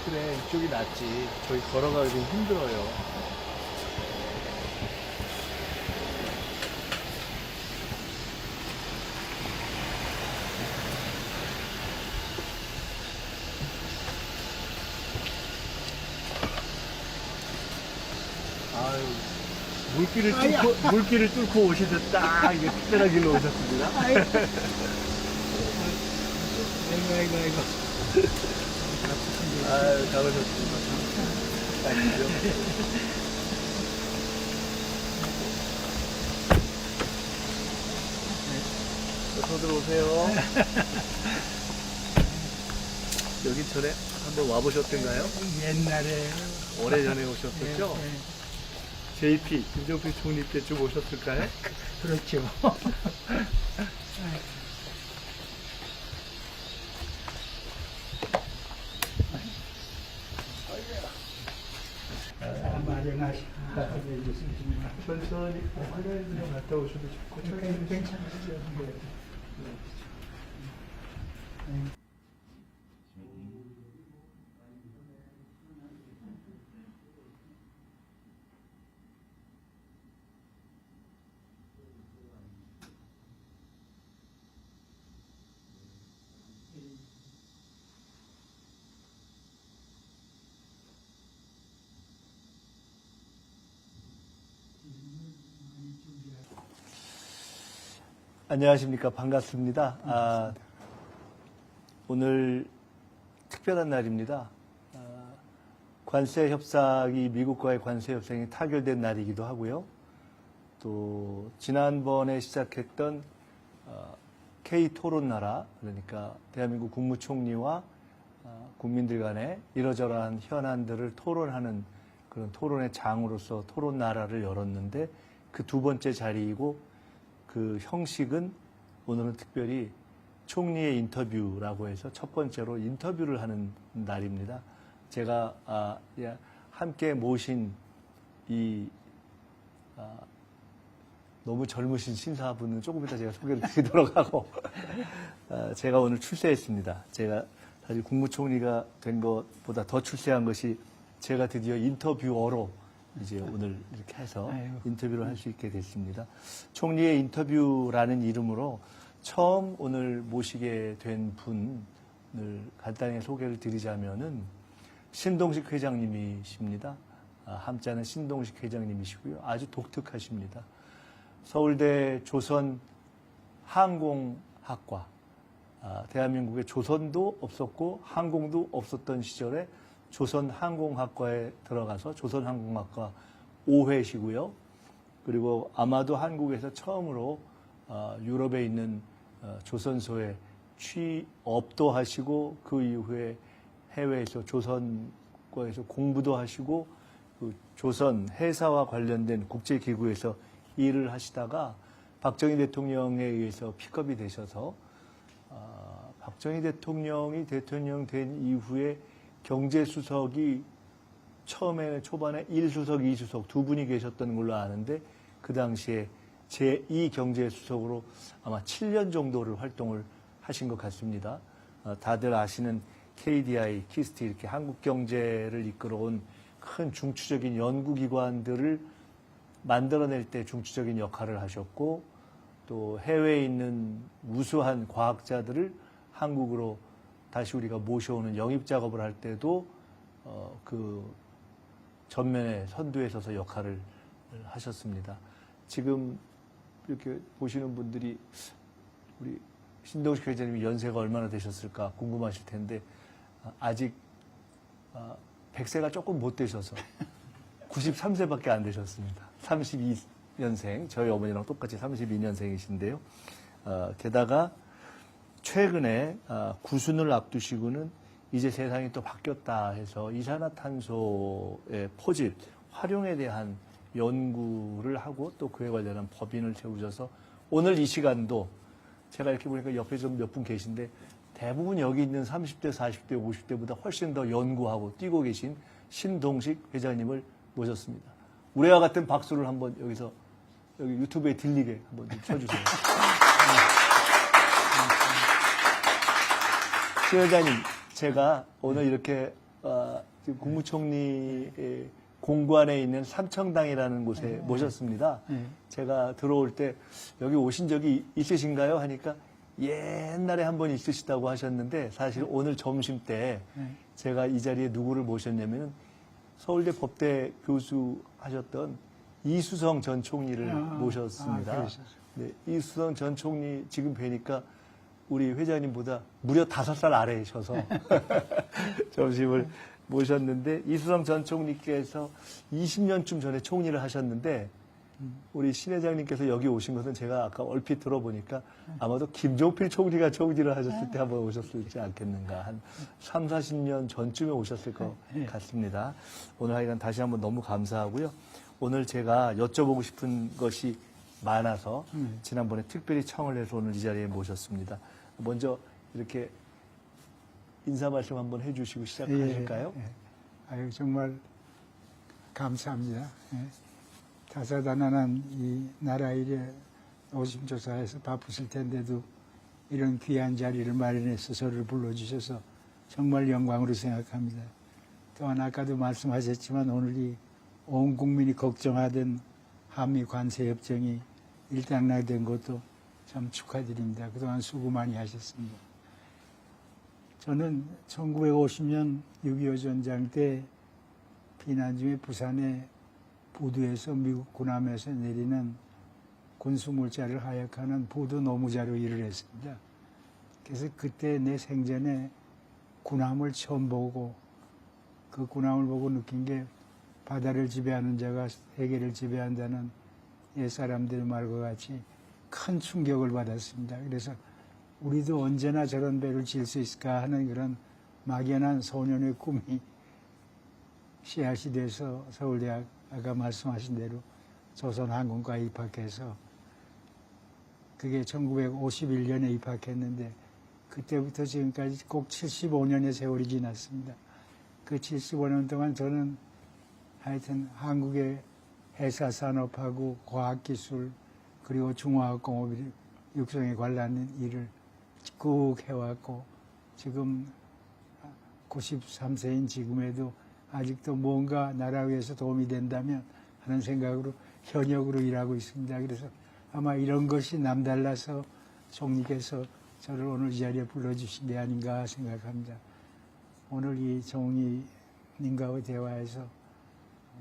그래, 이쪽이 낫지. 저기 걸어가기 좀 힘들어요. 아유, 물길을 뚫고 오시듯 딱 이게 특별한 길로 오셨습니다. 아이고, 아이고. 아유, 잘 오셨습니다. 아시죠? 어서 들어오세요. 여기 전에 한번 와보셨던가요? 옛날에. 오래전에 오셨었죠? 예, 예. JP, 김정필 총리 때쯤 오셨을까요? 그렇죠. 마련하시고 해주셨습니다. 천천히 화장실 좀 갔다 오셔도 좋고 천천히 괜찮으시죠? 안녕하십니까. 반갑습니다. 오늘 특별한 날입니다. 관세 협상이, 미국과의 관세 협상이 타결된 날이기도 하고요. 또 지난번에 시작했던 K 토론 나라, 그러니까 대한민국 국무총리와 국민들 간에 이러저러한 현안들을 토론하는 그런 토론의 장으로서 토론 나라를 열었는데, 그 두 번째 자리이고 그 형식은 오늘은 특별히 총리의 인터뷰라고 해서 첫 번째로 인터뷰를 하는 날입니다. 제가 함께 모신 이 너무 젊으신 신사분은 조금 이따 제가 소개를 드리도록 하고 제가 오늘 출세했습니다. 제가 사실 국무총리가 된 것보다 더 출세한 것이 제가 드디어 인터뷰어로 이제 오늘 이렇게 해서 인터뷰를 할 수 있게 됐습니다. 총리의 인터뷰라는 이름으로 처음 오늘 모시게 된 분을 간단히 소개를 드리자면은 신동식 회장님이십니다. 함자는 신동식 회장님이시고요. 아주 독특하십니다. 서울대 조선항공학과, 대한민국에 조선도 없었고 항공도 없었던 시절에 조선항공학과에 들어가서 조선항공학과 5회시고요. 그리고 아마도 한국에서 처음으로 유럽에 있는 조선소에 취업도 하시고, 그 이후에 해외에서 조선과에서 공부도 하시고, 그 조선 회사와 관련된 국제기구에서 일을 하시다가 박정희 대통령에 의해서 픽업이 되셔서 박정희 대통령이 대통령 된 이후에 경제수석이 처음에 초반에 1수석, 2수석 두 분이 계셨던 걸로 아는데, 그 당시에 제2 경제수석으로 아마 7년 정도를 활동을 하신 것 같습니다. 다들 아시는 KDI, 키스트, 이렇게 한국 경제를 이끌어온 큰 중추적인 연구기관들을 만들어낼 때 중추적인 역할을 하셨고, 또 해외에 있는 우수한 과학자들을 한국으로 다시 우리가 모셔오는 영입 작업을 할 때도 그 전면에 선두에 서서 역할을 하셨습니다. 지금 이렇게 보시는 분들이 우리 신동식 회장님이 연세가 얼마나 되셨을까 궁금하실 텐데, 아직 100세가 조금 못 되셔서 93세밖에 안 되셨습니다. 32년생, 저희 어머니랑 똑같이 32년생이신데요. 게다가 최근에 구순을 앞두시고는 이제 세상이 또 바뀌었다 해서 이산화탄소의 포집, 활용에 대한 연구를 하고 또 그에 관련한 법인을 세우셔서 오늘 이 시간도 제가 이렇게 보니까 옆에 좀 몇 분 계신데 대부분 여기 있는 30대, 40대, 50대보다 훨씬 더 연구하고 뛰고 계신 신동식 회장님을 모셨습니다. 우리와 같은 박수를 한번 여기서 여기 유튜브에 들리게 한번 좀 쳐주세요. 신 회장님, 제가 오늘 이렇게 지금 국무총리의 공관에 있는 삼청당이라는 곳에 모셨습니다. 제가 들어올 때 여기 오신 적이 있으신가요? 하니까 옛날에 한 번 있으시다고 하셨는데 사실 오늘 점심 때 제가 이 자리에 누구를 모셨냐면 서울대 법대 교수 하셨던 이수성 전 총리를 모셨습니다. 그러셨어요. 네, 이수성 전 총리 지금 뵈니까 우리 회장님보다 무려 5살 아래이셔서 점심을 모셨는데 이수성 전 총리께서 20년쯤 전에 총리를 하셨는데 우리 신 회장님께서 여기 오신 것은 제가 아까 얼핏 들어보니까 아마도 김종필 총리가 총리를 하셨을 때 한번 오셨을지 않겠는가. 한 3, 40년 전쯤에 오셨을 것 같습니다. 오늘 하여간 다시 한번 너무 감사하고요. 오늘 제가 여쭤보고 싶은 것이 많아서 지난번에 특별히 청을 해서 오늘 이 자리에 모셨습니다. 먼저 이렇게 인사 말씀 한번 해주시고 시작하실까요? 아유, 정말 감사합니다. 다사다난한 이 나라 일에 노심조사해서 바쁘실 텐데도 이런 귀한 자리를 마련해서 저를 불러주셔서 정말 영광으로 생각합니다. 또한 아까도 말씀하셨지만 오늘 이 온 국민이 걱정하던 한미 관세 협정이 일단락된 것도 참 축하드립니다. 그동안 수고 많이 하셨습니다. 저는 1950년 6.25 전쟁 때 피난 중에 부산의 부두에서 미국 군함에서 내리는 군수물자를 하역하는 부두 노무자로 일을 했습니다. 그래서 그때 내 생전에 군함을 처음 보고 그 군함을 보고 느낀 게 바다를 지배하는 자가 세계를 지배한다는 옛사람들의 말과 같이 큰 충격을 받았습니다. 그래서 우리도 언제나 저런 배를 질 수 있을까 하는 그런 막연한 소년의 꿈이 씨앗이 돼서 서울대학 아까 말씀하신 대로 조선항공과에 입학해서 그게 1951년에 입학했는데 그때부터 지금까지 꼭 75년의 세월이 지났습니다. 그 75년 동안 저는 하여튼 한국의 회사산업하고 과학기술 그리고 중화학공업 육성에 관련된 일을 꾹 해왔고 지금 93세인 지금에도 아직도 뭔가 나라 위해서 도움이 된다면 하는 생각으로 현역으로 일하고 있습니다. 그래서 아마 이런 것이 남달라서 총리께서 저를 오늘 이 자리에 불러주신 게 아닌가 생각합니다. 오늘 이 총리님과의 대화에서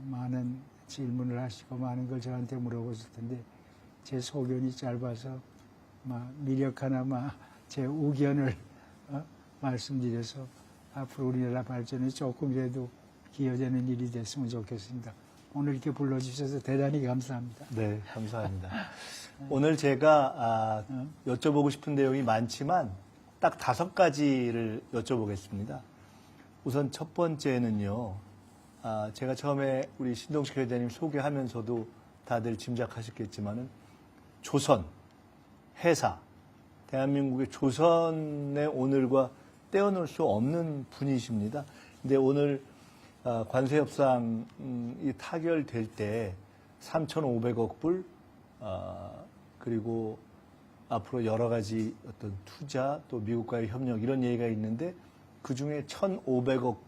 많은 질문을 하시고 많은 걸 저한테 물어보실 텐데 제 소견이 짧아서 미력 하나만 제 의견을 말씀드려서 앞으로 우리나라 발전에 조금이라도 기여되는 일이 됐으면 좋겠습니다. 오늘 이렇게 불러주셔서 대단히 감사합니다. 네, 감사합니다. 오늘 제가 여쭤보고 싶은 내용이 많지만 딱 5가지를 여쭤보겠습니다. 우선 첫 번째는요. 제가 처음에 우리 신동식 회장님 소개하면서도 다들 짐작하셨겠지만은 조선, 해사, 대한민국의 조선의 오늘과 떼어놓을 수 없는 분이십니다. 근데 오늘 관세 협상이 타결될 때 3,500억 불 그리고 앞으로 여러 가지 어떤 투자 또 미국과의 협력 이런 얘기가 있는데 그 중에 1,500억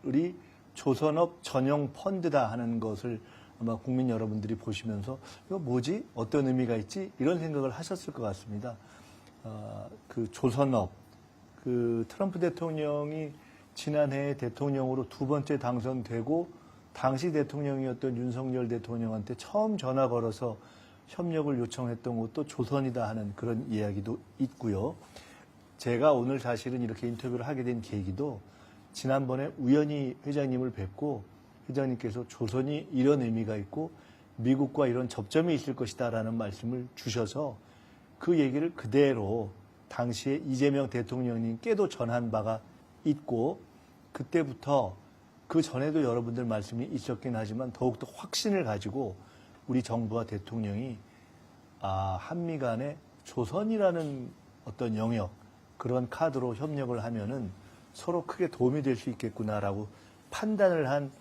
불이 조선업 전용 펀드다 하는 것을 아마 국민 여러분들이 보시면서 이거 뭐지? 어떤 의미가 있지? 이런 생각을 하셨을 것 같습니다. 그 조선업, 그 트럼프 대통령이 지난해 대통령으로 2번째 당선되고 당시 대통령이었던 윤석열 대통령한테 처음 전화 걸어서 협력을 요청했던 곳도 조선이다 하는 그런 이야기도 있고요. 제가 오늘 사실은 이렇게 인터뷰를 하게 된 계기도 지난번에 우연히 회장님을 뵙고 회장님께서 조선이 이런 의미가 있고 미국과 이런 접점이 있을 것이다라는 말씀을 주셔서 그 얘기를 그대로 당시에 이재명 대통령님께도 전한 바가 있고 그때부터 그 전에도 여러분들 말씀이 있었긴 하지만 더욱더 확신을 가지고 우리 정부와 대통령이 한미 간에 조선이라는 어떤 영역 그런 카드로 협력을 하면은 서로 크게 도움이 될 수 있겠구나라고 판단을 한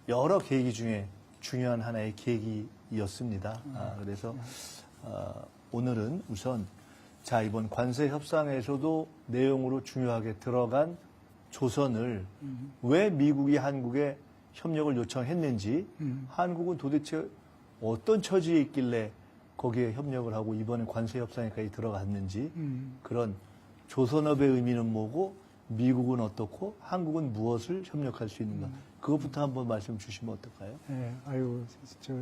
여러 계기 중에 중요한 하나의 계기였습니다. 그래서 오늘은 우선 자 이번 관세 협상에서도 내용으로 중요하게 들어간 조선을 왜 미국이 한국에 협력을 요청했는지 한국은 도대체 어떤 처지에 있길래 거기에 협력을 하고 이번에 관세 협상에까지 들어갔는지 그런 조선업의 의미는 뭐고 미국은 어떻고 한국은 무엇을 협력할 수 있는가 그것부터 한번 말씀 주시면 어떨까요? 네, 아유, 저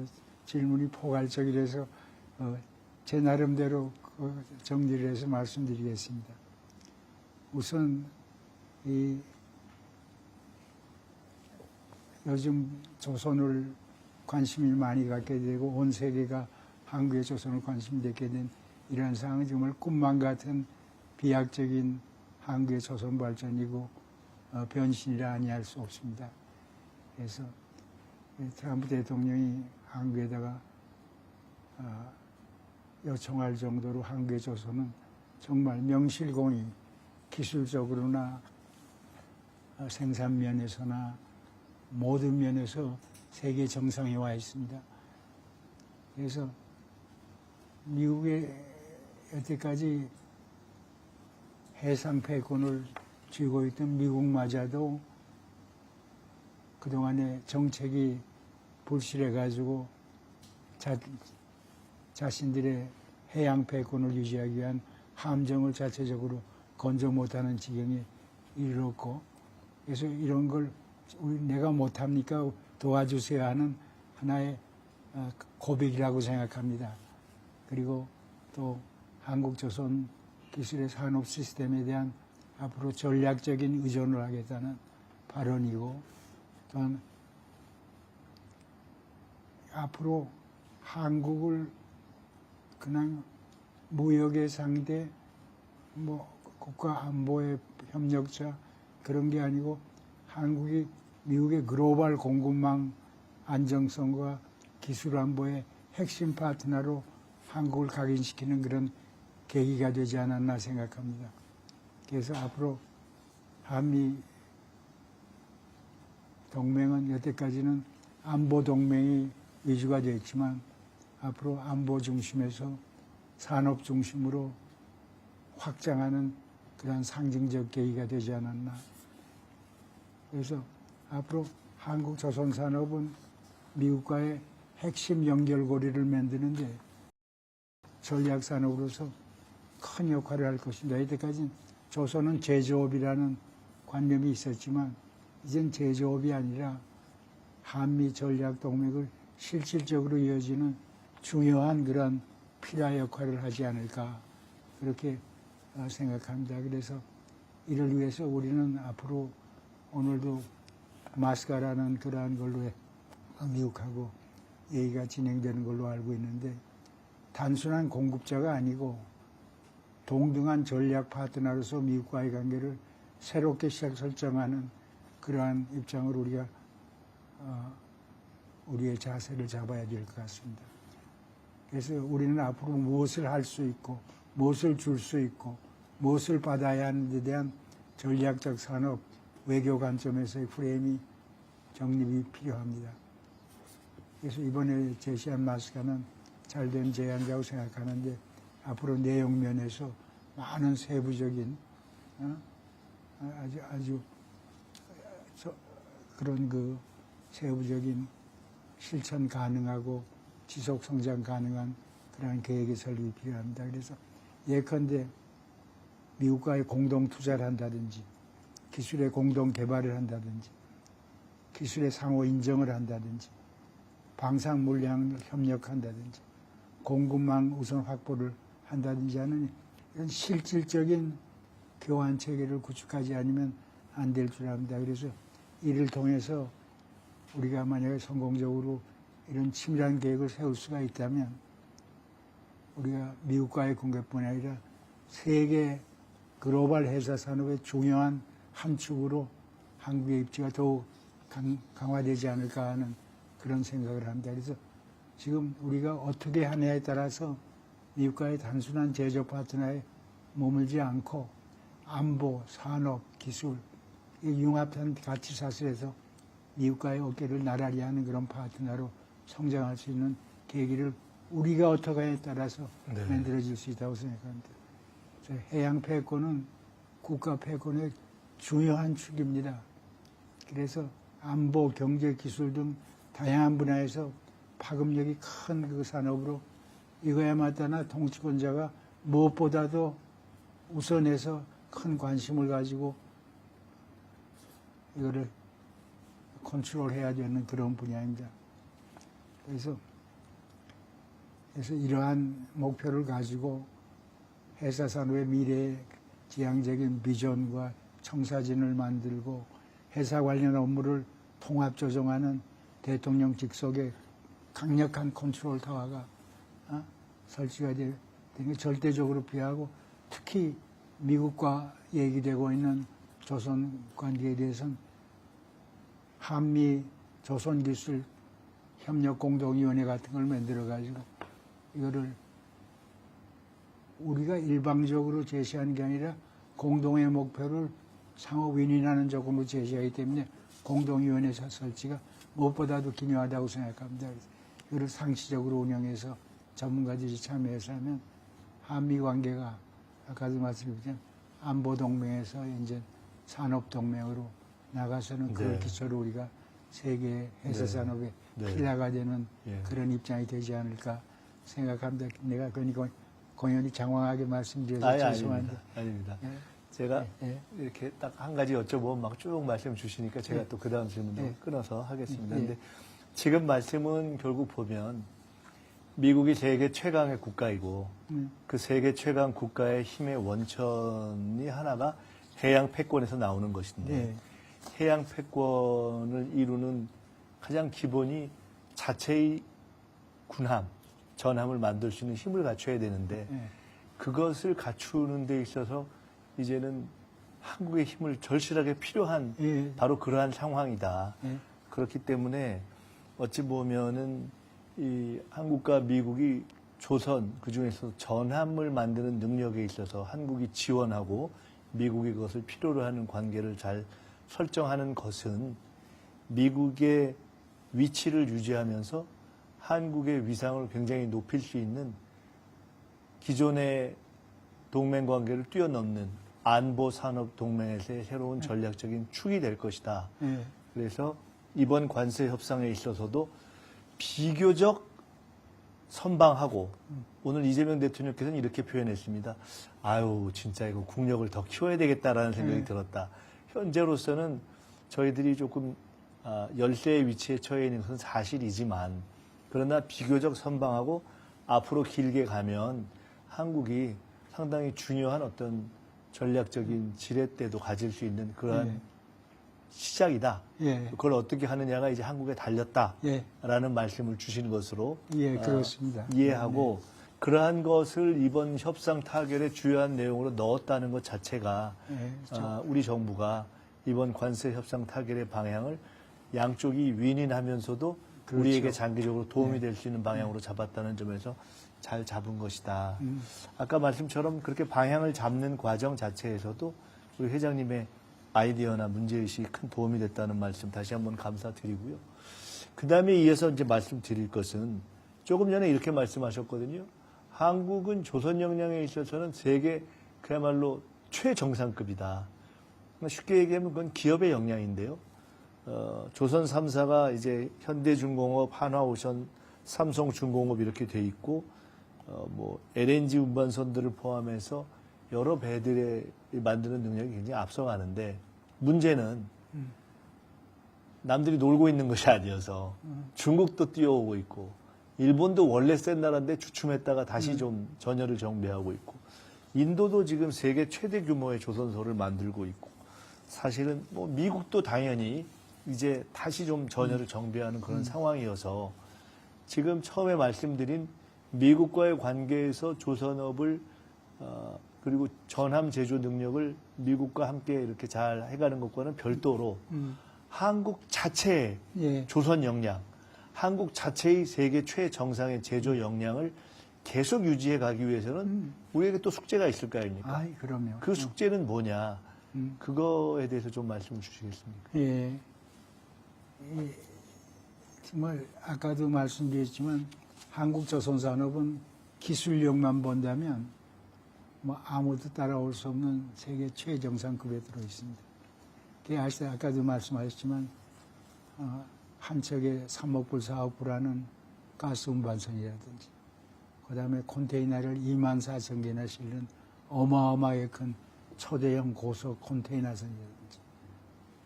질문이 포괄적이라서 제 나름대로 정리를 해서 말씀드리겠습니다. 우선 이 요즘 조선을 관심이 많이 갖게 되고 온 세계가 한국의 조선을 관심이 갖게 된 이러한 상황은 정말 꿈만 같은 비약적인 한국의 조선 발전이고 변신이라 아니할 수 없습니다. 그래서 트럼프 대통령이 한국에다가 요청할 정도로 한국의 조선은 정말 명실공히 기술적으로나 생산 면에서나 모든 면에서 세계 정상에 와 있습니다. 그래서 미국의 여태까지 해상 패권을 쥐고 있던 미국마저도 그동안의 정책이 불실해가지고 자신들의 해양 패권을 유지하기 위한 함정을 자체적으로 건져 못하는 지경에 이르렀고, 그래서 이런 걸 내가 못합니까? 도와주세요 하는 하나의 고백이라고 생각합니다. 그리고 또 한국조선 기술의 산업 시스템에 대한 앞으로 전략적인 의존을 하겠다는 발언이고, 또한 앞으로 한국을 그냥 무역의 상대, 국가 안보의 협력자 그런 게 아니고 한국이 미국의 글로벌 공급망 안정성과 기술 안보의 핵심 파트너로 한국을 각인시키는 그런 계기가 되지 않았나 생각합니다. 그래서 앞으로 한미 동맹은 여태까지는 안보 동맹이 위주가 되었지만 앞으로 안보 중심에서 산업 중심으로 확장하는 그런 상징적 계기가 되지 않았나. 그래서 앞으로 한국 조선 산업은 미국과의 핵심 연결고리를 만드는데 전략 산업으로서 큰 역할을 할 것입니다. 이때까지는 조선은 제조업이라는 관념이 있었지만 이젠 제조업이 아니라 한미 전략 동맹을 실질적으로 이어지는 중요한 그런 필화 역할을 하지 않을까 그렇게 생각합니다. 그래서 이를 위해서 우리는 앞으로 오늘도 마스카라는 그러한 걸로 미국하고 얘기가 진행되는 걸로 알고 있는데 단순한 공급자가 아니고 동등한 전략 파트너로서 미국과의 관계를 새롭게 설정하는 그러한 입장을 우리가 우리의 자세를 잡아야 될 것 같습니다. 그래서 우리는 앞으로 무엇을 할 수 있고 무엇을 줄 수 있고 무엇을 받아야 하는 데 대한 전략적 산업 외교 관점에서의 프레임이 정립이 필요합니다. 그래서 이번에 제시한 마스카는 잘된 제안이라고 생각하는데 앞으로 내용 면에서 많은 세부적인 아주 그런 그 세부적인 실천 가능하고 지속 성장 가능한 그런 계획의 설립이 필요합니다. 그래서 예컨대 미국과의 공동 투자를 한다든지 기술의 공동 개발을 한다든지 기술의 상호 인정을 한다든지 방산 물량을 협력한다든지 공급망 우선 확보를 한다든지 하는 이런 실질적인 교환 체계를 구축하지 않으면 안 될 줄 압니다. 그래서 이를 통해서 우리가 만약에 성공적으로 이런 치밀한 계획을 세울 수가 있다면 우리가 미국과의 관계뿐 아니라 세계 글로벌 회사 산업의 중요한 한 축으로 한국의 입지가 더욱 강화되지 않을까 하는 그런 생각을 합니다. 그래서 지금 우리가 어떻게 하느냐에 따라서 미국과의 단순한 제조 파트너에 머물지 않고 안보, 산업, 기술, 융합한 가치 사슬에서 미국과의 어깨를 나란히 하는 그런 파트너로 성장할 수 있는 계기를 우리가 어떻게 하냐에 따라서 네. 만들어질 수 있다고 생각합니다. 해양 패권은 국가 패권의 중요한 축입니다. 그래서 안보, 경제, 기술 등 다양한 분야에서 파급력이 큰 그 산업으로 이거야마따나 통치권자가 무엇보다도 우선해서 큰 관심을 가지고 이거를 컨트롤해야 되는 그런 분야입니다. 그래서 이러한 목표를 가지고 회사 산업의 미래 지향적인 비전과 청사진을 만들고 회사 관련 업무를 통합 조정하는 대통령 직속의 강력한 컨트롤 타워가 설치가 되는 게 절대적으로 필요하고, 특히 미국과 얘기되고 있는 조선 관계에 대해서는 한미 조선기술 협력공동위원회 같은 걸 만들어가지고 이거를 우리가 일방적으로 제시하는 게 아니라 공동의 목표를 상호 윈윈하는 조건으로 제시하기 때문에 공동위원회 설치가 무엇보다도 기묘하다고 생각합니다. 이거를 상시적으로 운영해서 전문가들이 참여해서 하면 한미 관계가 아까도 말씀드렸지만 안보동맹에서 이제 산업동맹으로 나가서는 그 네. 기초로 우리가 세계 회사 네. 산업의 네. 필라가 되는 예. 그런 입장이 되지 않을까 생각합니다. 내가 그러니까 공연히 장황하게 말씀드려서 아니, 죄송한데. 아닙니다. 예. 제가 예. 이렇게 딱 한 가지 여쭤보면 막 쭉 말씀 주시니까 제가 예. 또 그 다음 질문도 예. 끊어서 하겠습니다. 예. 근데 지금 말씀은 결국 보면 미국이 세계 최강의 국가이고 그 세계 최강 국가의 힘의 원천이 하나가 해양 패권에서 나오는 것인데 네. 해양 패권을 이루는 가장 기본이 자체의 군함, 전함을 만들 수 있는 힘을 갖춰야 되는데 예. 그것을 갖추는 데 있어서 이제는 한국의 힘을 절실하게 필요한 예. 바로 그러한 상황이다. 예. 그렇기 때문에 어찌 보면은 이 한국과 미국이 조선 그중에서 전함을 만드는 능력에 있어서 한국이 지원하고 미국이 그것을 필요로 하는 관계를 잘 설정하는 것은 미국의 위치를 유지하면서 한국의 위상을 굉장히 높일 수 있는 기존의 동맹 관계를 뛰어넘는 안보 산업 동맹에서의 새로운 전략적인 축이 될 것이다. 예. 그래서 이번 관세 협상에 있어서도 비교적 선방하고 오늘 이재명 대통령께서는 이렇게 표현했습니다. 아유 진짜 이거 국력을 더 키워야 되겠다라는 생각이 들었다. 현재로서는 저희들이 조금 열세의 위치에 처해 있는 것은 사실이지만 그러나 비교적 선방하고 앞으로 길게 가면 한국이 상당히 중요한 어떤 전략적인 지렛대도 가질 수 있는 그러한 예. 시작이다. 예. 그걸 어떻게 하느냐가 이제 한국에 달렸다라는 예. 말씀을 주신 것으로 예, 그렇습니다. 이해하고 그러한 것을 이번 협상 타결의 주요한 내용으로 넣었다는 것 자체가 예. 우리 정부가 이번 관세 협상 타결의 방향을 양쪽이 윈윈하면서도 그렇죠. 우리에게 장기적으로 도움이 될 수 있는 방향으로 잡았다는 점에서 잘 잡은 것이다. 아까 말씀처럼 그렇게 방향을 잡는 과정 자체에서도 우리 회장님의 아이디어나 문제의식이 큰 도움이 됐다는 말씀 다시 한번 감사드리고요. 그 다음에 이어서 이제 말씀드릴 것은 조금 전에 이렇게 말씀하셨거든요. 한국은 조선 역량에 있어서는 세계 그야말로 최정상급이다. 쉽게 얘기하면 그건 기업의 역량인데요. 조선 3사가 이제 현대중공업, 한화오션, 삼성중공업 이렇게 돼 있고 뭐 LNG 운반선들을 포함해서 여러 배들의 만드는 능력이 굉장히 앞서가는데 문제는 남들이 놀고 있는 것이 아니어서 중국도 뛰어오고 있고 일본도 원래 센 나라인데 주춤했다가 다시 좀 전열을 정비하고 있고 인도도 지금 세계 최대 규모의 조선소를 만들고 있고 사실은 뭐 미국도 당연히 이제 다시 좀 전열을 정비하는 그런 상황이어서 지금 처음에 말씀드린 미국과의 관계에서 조선업을 그리고 전함 제조 능력을 미국과 함께 이렇게 잘 해가는 것과는 별도로 한국 자체의 예. 조선 역량, 한국 자체의 세계 최정상의 제조 역량을 계속 유지해 가기 위해서는 우리에게 또 숙제가 있을 거 아닙니까? 아이, 그럼요. 그 숙제는 뭐냐? 그거에 대해서 좀 말씀 주시겠습니까? 예. 정말 아까도 말씀드렸지만 한국 조선산업은 기술력만 본다면 뭐 아무도 따라올 수 없는 세계 최정상급에 들어 있습니다. 아까도 말씀하셨지만 한 척에 3억 불, 4억 불 하는 가스 운반선이라든지 그다음에 컨테이너를 2만 4천 개나 실는 어마어마하게 큰 초대형 고속 컨테이너선이라든지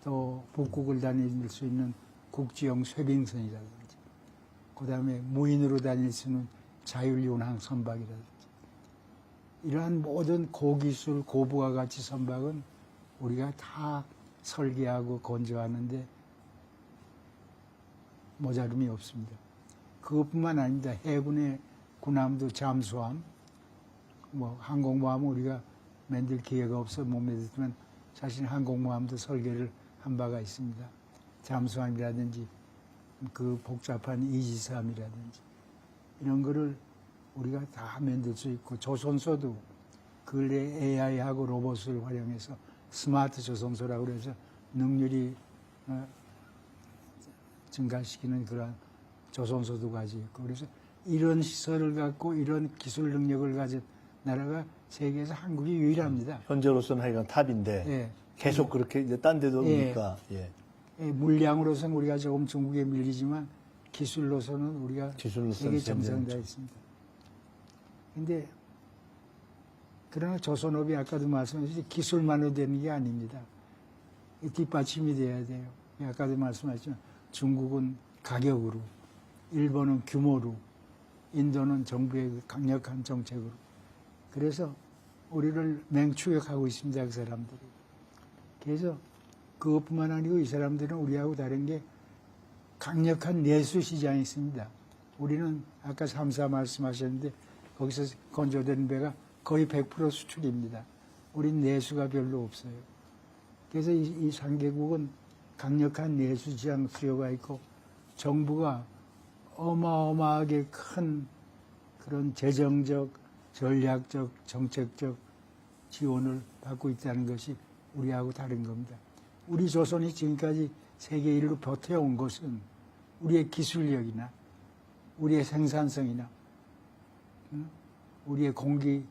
또 북극을 다닐 수 있는 국지형 쇄빙선이라든지 그다음에 무인으로 다닐 수 있는 자율운항 선박이라든지 이러한 모든 고기술, 고부가 가치 선박은 우리가 다 설계하고 건조하는데 모자름이 없습니다. 그것뿐만 아닙니다. 해군의 군함도 잠수함, 항공모함은 우리가 만들 기회가 없어 못 만들지만 사실 항공모함도 설계를 한 바가 있습니다. 잠수함이라든지 그 복잡한 이지스함이라든지 이런 거를 우리가 다 만들 수 있고 조선소도 근래 AI하고 로봇을 활용해서 스마트 조선소라고 그래서 능률이 증가시키는 그런 조선소도 가지고 있고 그래서 이런 시설을 갖고 이런 기술 능력을 가진 나라가 세계에서 한국이 유일합니다. 현재로서는 하여간 탑인데 예. 계속 그렇게 이제 딴 데도 예. 오니까 예. 물량으로서는 우리가 조금 중국에 밀리지만 기술로서는 우리가 기술로서는 세계 정상에 챔피언이죠. 있습니다. 근데 그러나 조선업이 아까도 말씀하셨듯이 기술만으로 되는 게 아닙니다. 뒷받침이 돼야 돼요. 아까도 말씀하셨지만 중국은 가격으로, 일본은 규모로, 인도는 정부의 강력한 정책으로. 그래서 우리를 맹추격하고 있습니다. 그 사람들이. 그래서 그것뿐만 아니고 이 사람들은 우리하고 다른 게 강력한 내수 시장이 있습니다. 우리는 아까 3사 말씀하셨는데 거기서 건조된 배가 거의 100% 수출입니다. 우린 내수가 별로 없어요. 그래서 이 3개국은 강력한 내수 시장 수요가 있고 정부가 어마어마하게 큰 그런 재정적, 전략적, 정책적 지원을 받고 있다는 것이 우리하고 다른 겁니다. 우리 조선이 지금까지 세계 1위로 버텨온 것은 우리의 기술력이나 우리의 생산성이나 우리의 공기를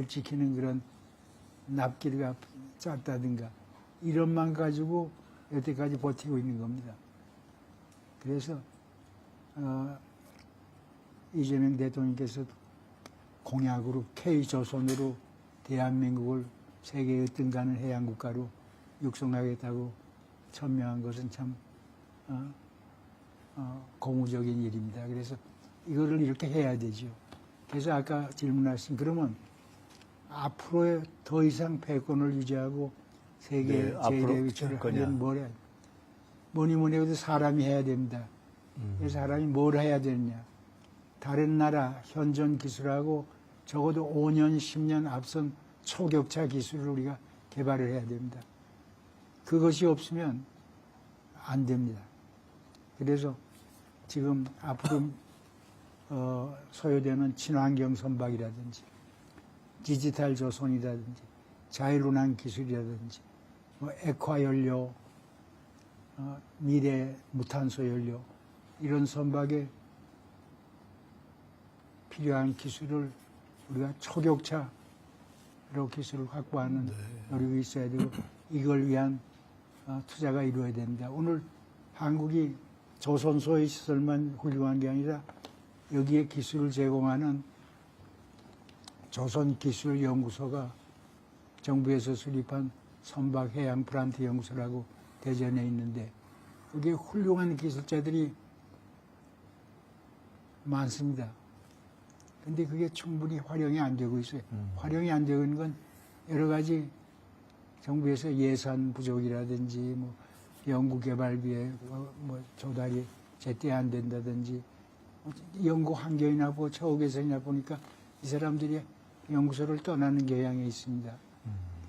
지키는 그런 납기가 짧다든가 이런만 가지고 여태까지 버티고 있는 겁니다. 그래서 이재명 대통령께서 공약으로 K조선으로 대한민국을 세계의 뜬가는 해양국가로 육성하겠다고 천명한 것은 참 고무적인 일입니다. 그래서 이거를 이렇게 해야 되죠. 그래서 아까 질문하신 그러면 앞으로 더 이상 패권을 유지하고 세계 네, 앞으로 제일의 위치를 거냐. 하려면 뭐래? 뭐니 해도 사람이 해야 됩니다. 그래서 사람이 뭘 해야 되느냐? 다른 나라 현존 기술하고 적어도 5년, 10년 앞선 초격차 기술을 우리가 개발을 해야 됩니다. 그것이 없으면 안 됩니다. 그래서 지금 앞으로 소요되는 친환경 선박이라든지 디지털 조선이라든지 자율운항 기술이라든지 액화 연료, 미래 무탄소 연료 이런 선박에 필요한 기술을 우리가 초격차로 기술을 확보하는 노력이 있어야 되고 이걸 위한 투자가 이루어야 됩니다. 오늘 한국이 조선소의 시설만 훌륭한 게 아니라 여기에 기술을 제공하는 조선기술연구소가 정부에서 수립한 선박해양 프란트 연구소라고 대전에 있는데 그게 훌륭한 기술자들이 많습니다. 근데 그게 충분히 활용이 안 되고 있어요. 활용이 안 되는 건 여러 가지 정부에서 예산 부족이라든지 연구개발비에 조달이 제때 안 된다든지 연구 환경이나 처우 개선이나 보니까 이 사람들이 연구소를 떠나는 경향이 있습니다.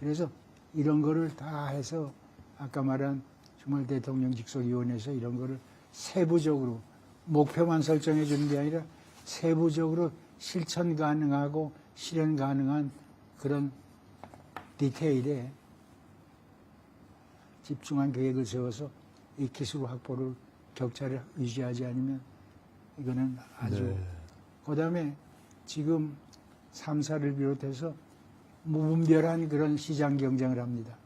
그래서 이런 거를 다 해서 아까 말한 정말 대통령 직속위원회에서 이런 거를 세부적으로 목표만 설정해 주는 게 아니라 세부적으로 실천 가능하고 실현 가능한 그런 디테일에 집중한 계획을 세워서 이 기술 확보를 격차를 유지하지 않으면 이거는 아주 네. 그다음에 지금 3사를 비롯해서 무분별한 그런 시장 경쟁을 합니다.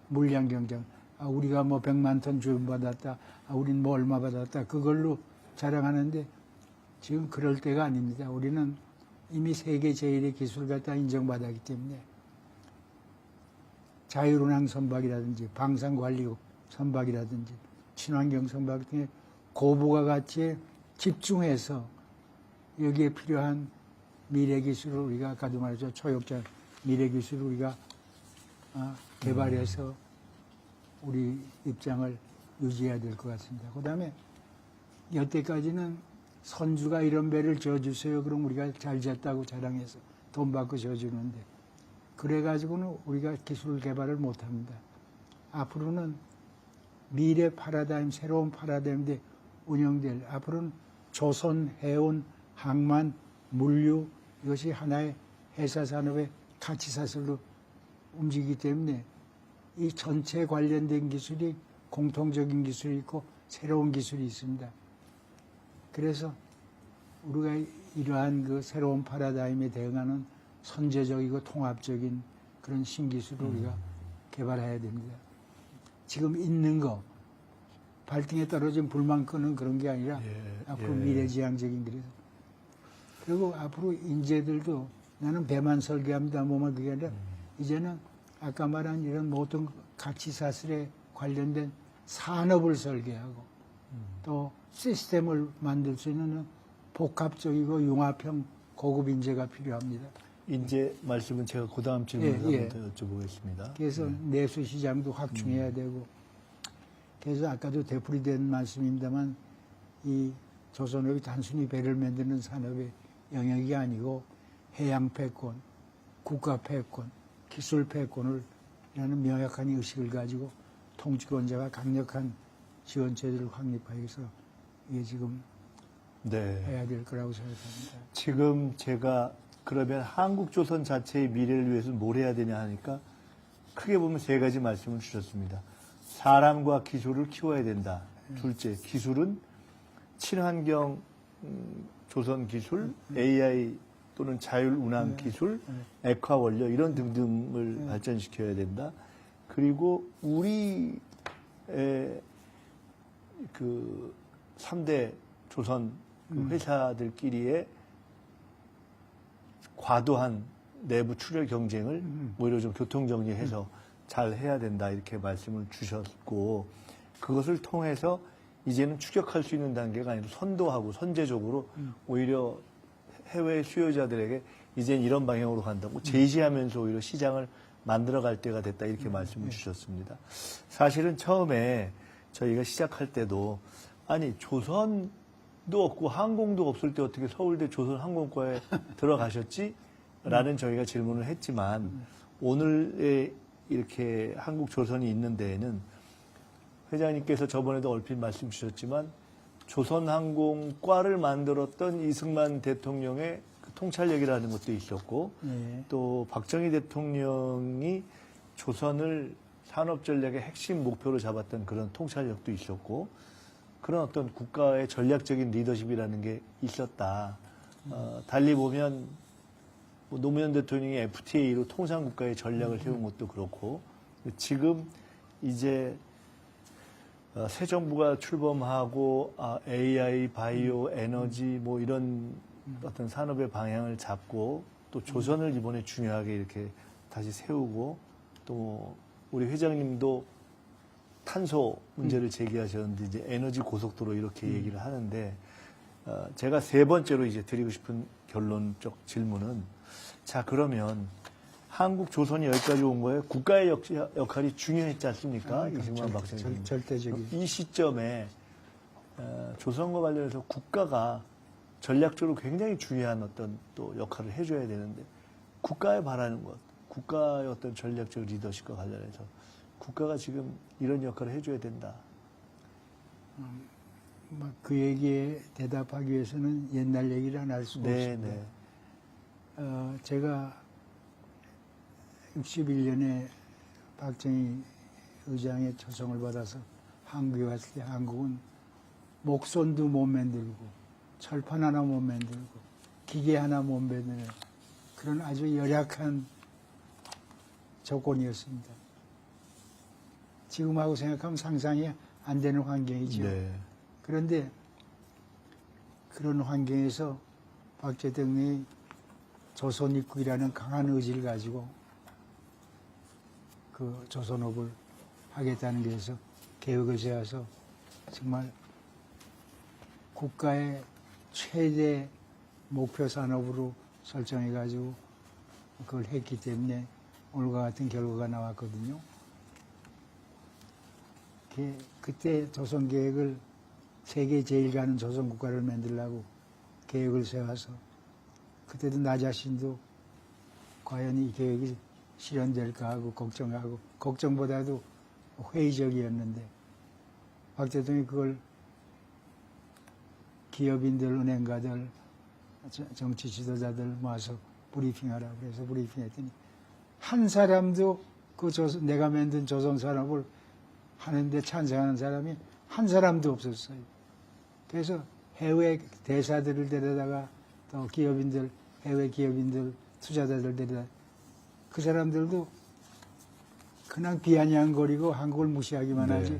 물량 경쟁. 우리가 뭐 100만 톤 주문받았다. 우린 뭐 얼마 받았다. 그걸로 자랑하는데 지금 그럴 때가 아닙니다. 우리는 이미 세계 제1의 기술 갖다 인정받았기 때문에 자율운항 선박이라든지 방산관리 선박이라든지 친환경 선박 등의 고부가 가치에 집중해서 여기에 필요한 미래 기술을 우리가 아까도 말했죠. 초역자 미래 기술을 우리가 개발해서 우리 입장을 유지해야 될 것 같습니다. 그 다음에 여태까지는 선주가 이런 배를 져주세요. 그럼 우리가 잘 졌다고 자랑해서 돈 받고 져주는데 그래가지고는 우리가 기술 개발을 못합니다. 앞으로는 미래 파라다임, 새로운 파라다임에 운영될 앞으로는 조선, 해운, 항만, 물류 이것이 하나의 회사 산업의 가치 사슬로 움직이기 때문에 이 전체 관련된 기술이 공통적인 기술이 있고 새로운 기술이 있습니다. 그래서 우리가 이러한 그 새로운 파라다임에 대응하는 선제적이고 통합적인 그런 신기술을 우리가 개발해야 됩니다. 지금 있는 거 발등에 떨어진 불만 끄는 그런 게 아니라 앞으로 미래지향적인 그래서 그리고 앞으로 인재들도 나는 배만 설계합니다. 뭐만 그게 아니라 이제는 아까 말한 이런 모든 가치사슬에 관련된 산업을 설계하고 또 시스템을 만들 수 있는 복합적이고 융합형 고급 인재가 필요합니다. 인재 말씀은 제가 그 다음 질문을 한번 더 여쭤보겠습니다. 그래서 내수 시장도 확충해야 되고 그래서 아까도 되풀이된 말씀입니다만 이 조선업이 단순히 배를 만드는 산업의 영역이 아니고 해양 패권, 국가 패권, 기술 패권을 라는 명확한 의식을 가지고 통치권자가 강력한 지원 체제를 확립하여서 이게 지금 해야 될 거라고 생각합니다. 지금 제가 그러면 한국조선 자체의 미래를 위해서 뭘 해야 되냐 하니까 크게 보면 세 가지 말씀을 주셨습니다. 사람과 기술을 키워야 된다. 둘째, 기술은 친환경 조선 기술, AI 또는 자율운항 기술, 액화 원료 이런 등등을 발전시켜야 된다. 그리고 우리의 그 3대 조선 회사들끼리의 과도한 내부 출혈 경쟁을 오히려 좀 교통정리해서 잘 해야 된다 이렇게 말씀을 주셨고 그것을 통해서 이제는 추격할 수 있는 단계가 아니라 선도하고 선제적으로 오히려 해외 수요자들에게 이젠 이런 방향으로 간다고 제시하면서 오히려 시장을 만들어갈 때가 됐다 이렇게 말씀을 주셨습니다. 사실은 처음에 저희가 시작할 때도 아니 조선도 없고 항공도 없을 때 어떻게 서울대 조선항공과에 들어가셨지? 라는 저희가 질문을 했지만 오늘의 이렇게 한국조선이 있는 데에는 회장님께서 저번에도 얼핏 말씀 주셨지만 조선항공과를 만들었던 이승만 대통령의 그 통찰력이라는 것도 있었고 또 박정희 대통령이 조선을 산업전략의 핵심 목표로 잡았던 그런 통찰력도 있었고 그런 어떤 국가의 전략적인 리더십이라는 게 있었다. 달리 보면 노무현 대통령이 FTA로 통상국가의 전략을 세운 것도 그렇고 지금 이제 새 정부가 출범하고 AI, 바이오, 에너지 뭐 이런 어떤 산업의 방향을 잡고 또 조선을 이번에 중요하게 이렇게 다시 세우고 또 우리 회장님도 탄소 문제를 제기하셨는데 이제 에너지 고속도로 이렇게 얘기를 하는데 제가 세 번째로 이제 드리고 싶은 결론적 질문은 자 그러면 한국 조선이 여기까지 온 거에 국가의 역할이 중요했지 않습니까? 이승만 박정희 절대적인 이 시점에 조선과 관련해서 국가가 전략적으로 굉장히 중요한 어떤 또 역할을 해줘야 되는데 국가에 바라는 것, 국가의 어떤 전략적 리더십과 관련해서 국가가 지금 이런 역할을 해줘야 된다. 그 얘기에 대답하기 위해서는 옛날 얘기를 안 할 수가 없습니다. 제가 61년에 박정희 의장의 초청을 받아서 한국에 왔을 때 한국은 목선도 못 만들고 철판 하나 못 만들고 기계 하나 못 만드는 그런 아주 열악한 조건이었습니다. 지금하고 생각하면 상상이 안 되는 환경이죠. 네. 그런데 그런 환경에서 박 대통령이 조선 입국이라는 강한 의지를 가지고 그 조선업을 하겠다는 데서 계획을 세워서 정말 국가의 최대 목표 산업으로 설정해가지고 그걸 했기 때문에 오늘과 같은 결과가 나왔거든요. 그때 조선 계획을 세계 제일 가는 조선 국가를 만들려고 계획을 세워서 그때도 나 자신도 과연 이 계획이 실현될까 하고 걱정하고 걱정보다도 회의적이었는데 박 대통령이 그걸 기업인들, 은행가들, 정치 지도자들 모아서 브리핑하라고 그래서 브리핑했더니 한 사람도 그 내가 만든 조선 산업을 하는데 찬성하는 사람이 한 사람도 없었어요. 그래서 해외 대사들을 데려다가 또 기업인들, 해외 기업인들, 투자자들 데려다 그 사람들도 그냥 비아냥거리고 한국을 무시하기만 네. 하지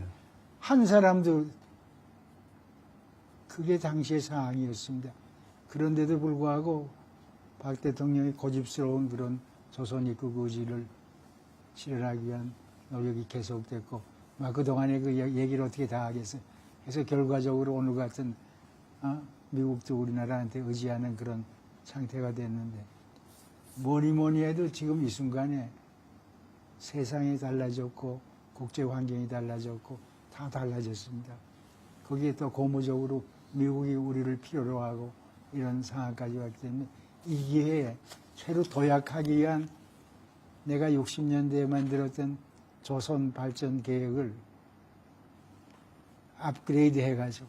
한 사람도 그게 당시의 상황이었습니다. 그런데도 불구하고 박 대통령의 고집스러운 그런 조선 입국 의지를 실현하기 위한 노력이 계속됐고 그동안에 그 얘기를 어떻게 다 하겠어요. 그래서 결과적으로 오늘 같은 미국도 우리나라한테 의지하는 그런 상태가 됐는데 뭐니 해도 지금 이 순간에 세상이 달라졌고 국제 환경이 달라졌고 다 달라졌습니다. 거기에 또 고무적으로 미국이 우리를 필요로 하고 이런 상황까지 왔기 때문에 이 기회에 새로 도약하기 위한 내가 60년대에 만들었던 조선 발전 계획을 업그레이드 해가지고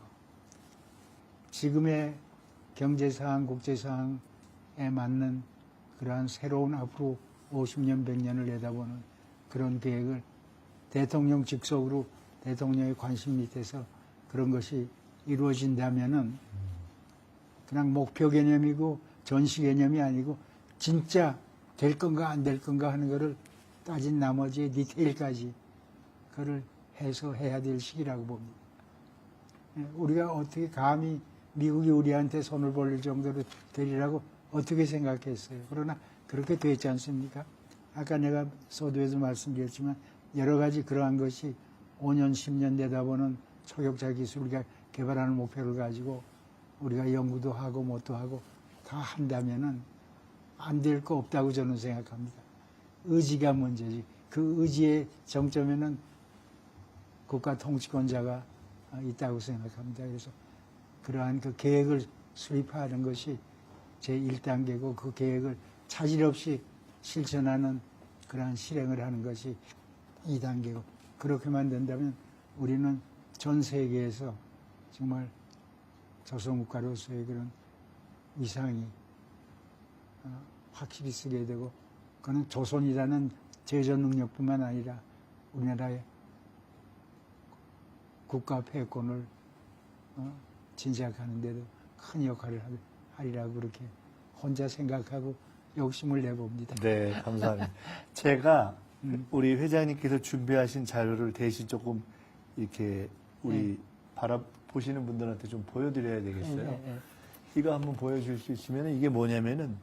지금의 경제 상황, 국제 상황에 맞는 그러한 새로운 앞으로 50년, 100년을 내다보는 그런 계획을 대통령 직속으로 대통령의 관심 밑에서 그런 것이 이루어진다면은 그냥 목표 개념이고 전시 개념이 아니고 진짜 될 건가 안 될 건가 하는 거를 따진 나머지 디테일까지 그걸 해서 해야 될 시기라고 봅니다. 우리가 어떻게 감히 미국이 우리한테 손을 벌릴 정도로 되리라고 어떻게 생각했어요. 그러나 그렇게 됐지 않습니까? 아까 내가 서두에도 말씀드렸지만 여러 가지 그러한 것이 5년, 10년 내다보는 초격자 기술 우리가 개발하는 목표를 가지고 우리가 연구도 하고 뭣도 하고 다 한다면은 안 될 거 없다고 저는 생각합니다. 의지가 문제지. 그 의지의 정점에는 국가 통치권자가 있다고 생각합니다. 그래서 그러한 그 계획을 수립하는 것이 제 1단계고 그 계획을 차질 없이 실천하는 그러한 실행을 하는 것이 2단계고 그렇게만 된다면 우리는 전 세계에서 정말 조선국가로서의 그런 위상이 확실히 쓰게 되고 그는 조선이라는 제조 능력뿐만 아니라 우리나라의 국가 패권을 진작하는 데도 큰 역할을 하리라고 그렇게 혼자 생각하고 욕심을 내봅니다. 네, 감사합니다. 제가 우리 회장님께서 준비하신 자료를 대신 조금 이렇게 우리 보시는 분들한테 좀 보여드려야 되겠어요. 이거 한번 보여줄 수 있으면 이게 뭐냐면은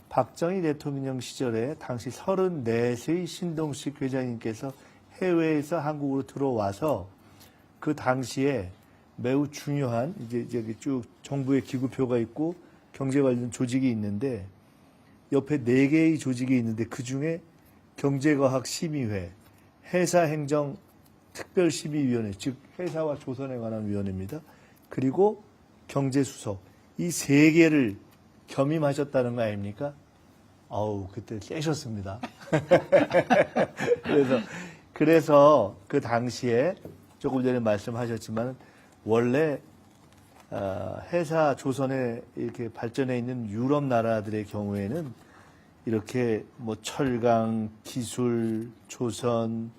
박정희 대통령 시절에 당시 34세의 신동식 회장님께서 해외에서 한국으로 들어와서 그 당시에 매우 중요한 이제 저기 쭉 정부의 기구표가 있고 경제 관련 조직이 있는데 옆에 4개의 조직이 있는데 그 중에 경제과학심의회, 회사행정특별심의위원회, 즉 회사와 조선에 관한 위원회입니다. 그리고 경제수석 이 3개를 겸임하셨다는 거 아닙니까? 아우 그때 세셨습니다. 그래서 그 당시에 조금 전에 말씀하셨지만 원래 회사 조선에 이렇게 발전해 있는 유럽 나라들의 경우에는 이렇게 뭐 철강, 기술, 조선,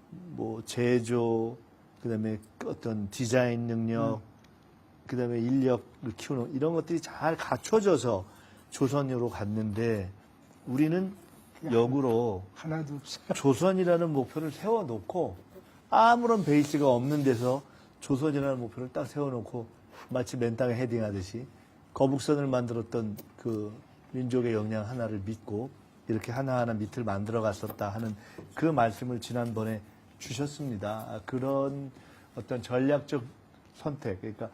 뭐 제조, 그다음에 어떤 디자인 능력, 그다음에 인력을 키우는 이런 것들이 잘 갖춰져서 조선으로 갔는데 우리는 역으로 하나도 없어요. 조선이라는 목표를 세워놓고 아무런 베이스가 없는 데서 조선이라는 목표를 딱 세워놓고 마치 맨 땅에 헤딩하듯이 거북선을 만들었던 그 민족의 역량 하나를 믿고 이렇게 하나하나 밑을 만들어 갔었다 하는 그 말씀을 지난번에 주셨습니다. 그런 어떤 전략적 선택, 그러니까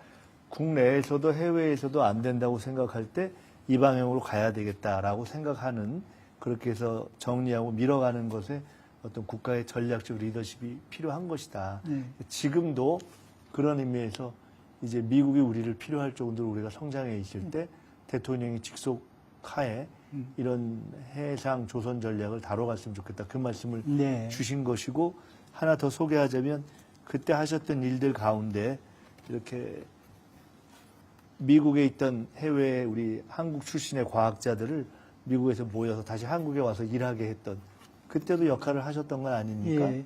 국내에서도 해외에서도 안 된다고 생각할 때 이 방향으로 가야 되겠다라고 생각하는, 그렇게 해서 정리하고 밀어가는 것에 어떤 국가의 전략적 리더십이 필요한 것이다. 지금도 그런 의미에서 이제 미국이 우리를 필요할 정도로 우리가 성장해 있을 때 대통령이 직속하에 이런 해상 조선 전략을 다뤄갔으면 좋겠다. 그 말씀을 네. 주신 것이고, 하나 더 소개하자면 그때 하셨던 일들 가운데 이렇게 미국에 있던 해외 우리 한국 출신의 과학자들을 미국에서 모여서 다시 한국에 와서 일하게 했던, 그때도 역할을 하셨던 건 아닙니까? 예,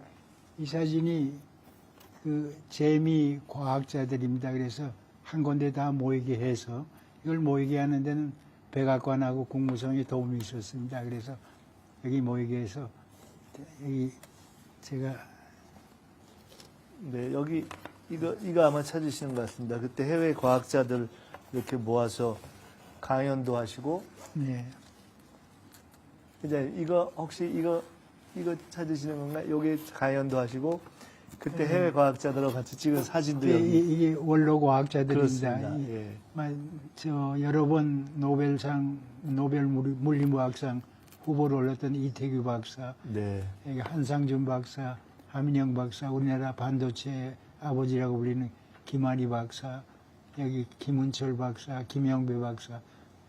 이 사진이 그 재미 과학자들입니다. 그래서 한 군데 다 모이게 해서 이걸 모이게 하는 데는 백악관하고 국무성의 도움이 있었습니다. 그래서 여기 모이게 해서 여기 제가 네, 여기 이거 아마 찾으시는 것 같습니다. 그때 해외 과학자들 이렇게 모아서 강연도 하시고, 네, 이제 이거 혹시 이거 찾으시는 건가? 여기 강연도 하시고, 그때 해외 과학자들하고 같이 찍은 사진도 여기. 이게 원로 과학자들입니다. 그렇습니다. 예. 여러 번 노벨 물리무학상 후보로 올랐던 이태규 박사, 네. 여기 한상준 박사, 하민영 박사, 우리나라 반도체 아버지라고 불리는 김한희 박사, 여기 김은철 박사, 김영배 박사,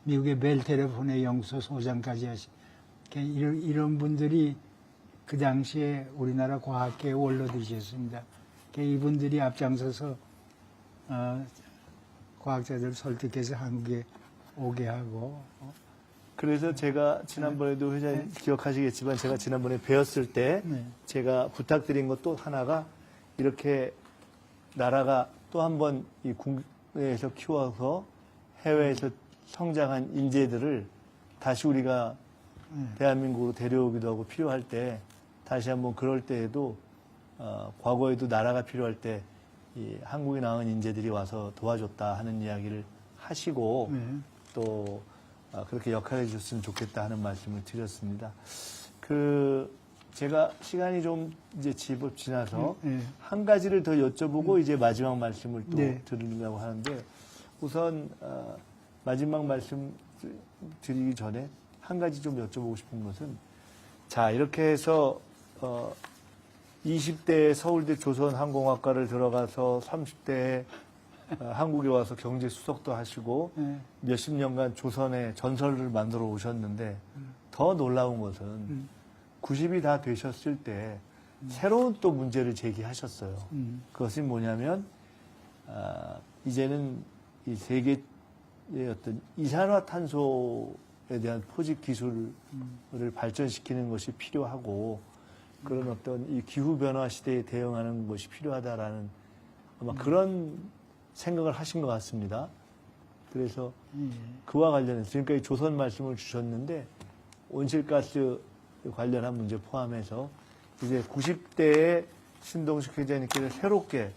미국의 벨텔레폰의 영서 소장까지 하신 이런 분들이 그 당시에 우리나라 과학계의 원로들이셨습니다. 이분들이 앞장서서 과학자들 설득해서 한국에 오게 하고. 그래서 제가 지난번에도 회장님 기억하시겠지만 제가 지난번에 배웠을 때 네. 제가 부탁드린 것 또 하나가, 이렇게 나라가 또 한 번 이 국내에서 키워서 해외에서 성장한 인재들을 다시 우리가 대한민국으로 데려오기도 하고 필요할 때 다시 한번 그럴 때에도 과거에도 나라가 필요할 때 이 한국에 나온 인재들이 와서 도와줬다 하는 이야기를 하시고 또 그렇게 역할해 주셨으면 좋겠다 하는 말씀을 드렸습니다. 제가 시간이 좀 이제 제법 지나서 한 가지를 더 여쭤보고 이제 마지막 말씀을 또 드리려고 하는데, 우선 마지막 말씀 드리기 전에 한 가지 좀 여쭤보고 싶은 것은, 자, 이렇게 해서 20대에 서울대 조선항공학과를 들어가서 30대에 한국에 와서 경제수석도 하시고 몇십 년간 조선의 전설을 만들어 오셨는데, 더 놀라운 것은 90이 다 되셨을 때 새로운 또 문제를 제기하셨어요. 그것이 뭐냐면 이제는 이 세계의 어떤 이산화탄소에 대한 포집 기술을 발전시키는 것이 필요하고, 그런 어떤 이 기후변화 시대에 대응하는 것이 필요하다라는 아마 그런 생각을 하신 것 같습니다. 그래서 그와 관련해서 지금까지 조선 말씀을 주셨는데, 온실가스 관련한 문제 포함해서 이제 90대에 신동식 회장님께서 새롭게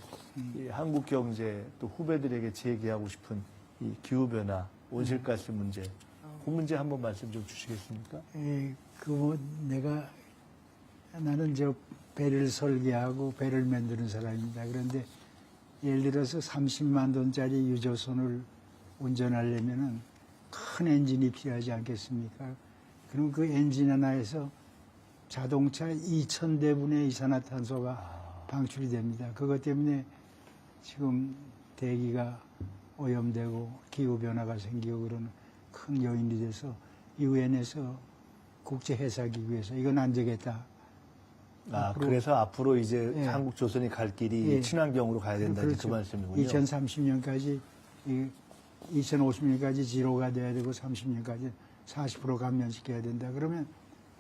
이 한국 경제 또 후배들에게 제기하고 싶은 이 기후변화, 온실가스 문제, 그 문제 한번 말씀 좀 주시겠습니까? 나는 배를 설계하고 배를 만드는 사람입니다. 그런데 예를 들어서 30만 톤짜리 유조선을 운전하려면은 큰 엔진이 필요하지 않겠습니까? 그럼 그 엔진 하나에서 자동차 2,000대분의 이산화탄소가 방출이 됩니다. 그것 때문에 지금 대기가 오염되고 기후변화가 생기고 그러는 큰 요인이 돼서 유엔에서 국제해사기구에서 이건 안 되겠다. 그래서 앞으로 이제 한국 조선이 갈 길이 친환경으로 가야 된다는 그렇죠. 그 말씀이군요. 2030년까지, 2050년까지 지로가 돼야 되고 30년까지 40% 감면시켜야 된다. 그러면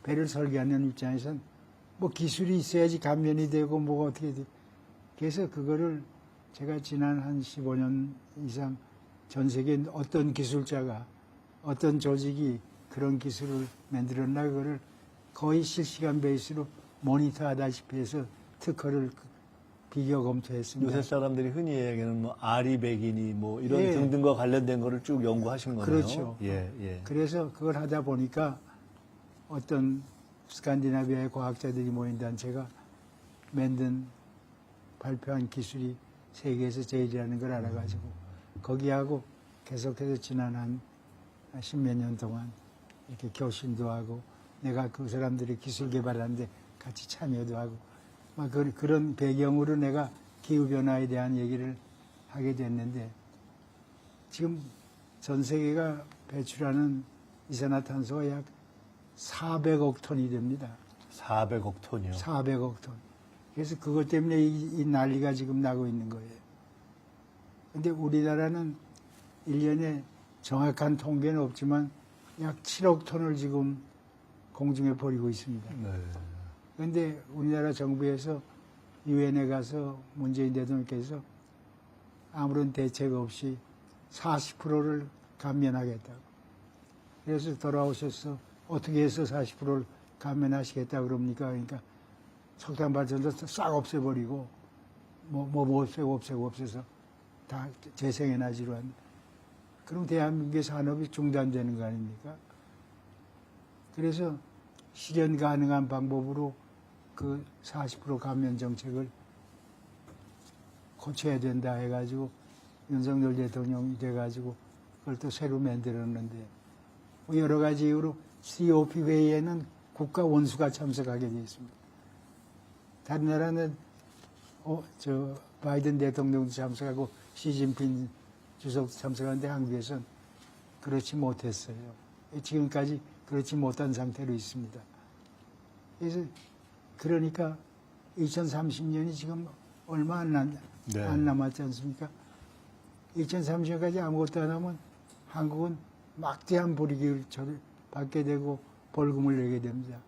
배를 설계하는 입장에선 뭐 기술이 있어야지 감면이 되고 뭐가 어떻게 돼. 그래서 그거를 제가 지난 한 15년 이상 전 세계 어떤 기술자가, 어떤 조직이 그런 기술을 만들었나 그거를 거의 실시간 베이스로 모니터하다시피 해서 특허를 비교 검토했습니다. 요새 사람들이 흔히 얘기하는 뭐 아리백이니 뭐 이런 예. 등등과 관련된 거를 쭉 연구하신 거네요. 그렇죠. 예, 예. 그래서 그걸 하다 보니까 어떤 스칸디나비아의 과학자들이 모인 단체가 만든 발표한 기술이 세계에서 제일이라는 걸 알아가지고 거기하고 계속해서 지난 한 십몇 년 동안 이렇게 교신도 하고 내가 그 사람들이 기술 개발하는데 같이 참여도 하고 막 그런 배경으로 내가 기후변화에 대한 얘기를 하게 됐는데 지금 전 세계가 배출하는 이산화탄소가 약 400억 톤이 됩니다. 400억 톤이요. 400억 톤. 그래서 그것 때문에 이 난리가 지금 나고 있는 거예요. 근데 우리나라는 1년에 정확한 통계는 없지만 약 7억 톤을 지금 공중에 버리고 있습니다. 네. 그런데 우리나라 정부에서 유엔에 가서 문재인 대통령께서 아무런 대책 없이 40%를 감면하겠다고. 그래서 돌아오셔서 어떻게 해서 40%를 감면하시겠다 그럽니까? 그러니까 석탄 발전도 싹 없애버리고 뭐 없애서 다 재생에너지로 한. 그럼 대한민국의 산업이 중단되는 거 아닙니까? 그래서 실현 가능한 방법으로 그 40% 감면 정책을 고쳐야 된다 해가지고 윤석열 대통령이 돼가지고 그걸 또 새로 만들었는데 뭐 여러 가지 이유로 COP 회의에는 국가 원수가 참석하게 되어 있습니다. 다른 나라는 바이든 대통령도 참석하고 시진핑 주석도 참석하는데 한국에서는 그렇지 못했어요. 지금까지 그렇지 못한 상태로 있습니다. 그래서 그러니까 2030년이 지금 얼마 안 남았지 않습니까? 2030년까지 아무것도 안 하면 한국은 막대한 불이익을 받게 되고 벌금을 내게 됩니다.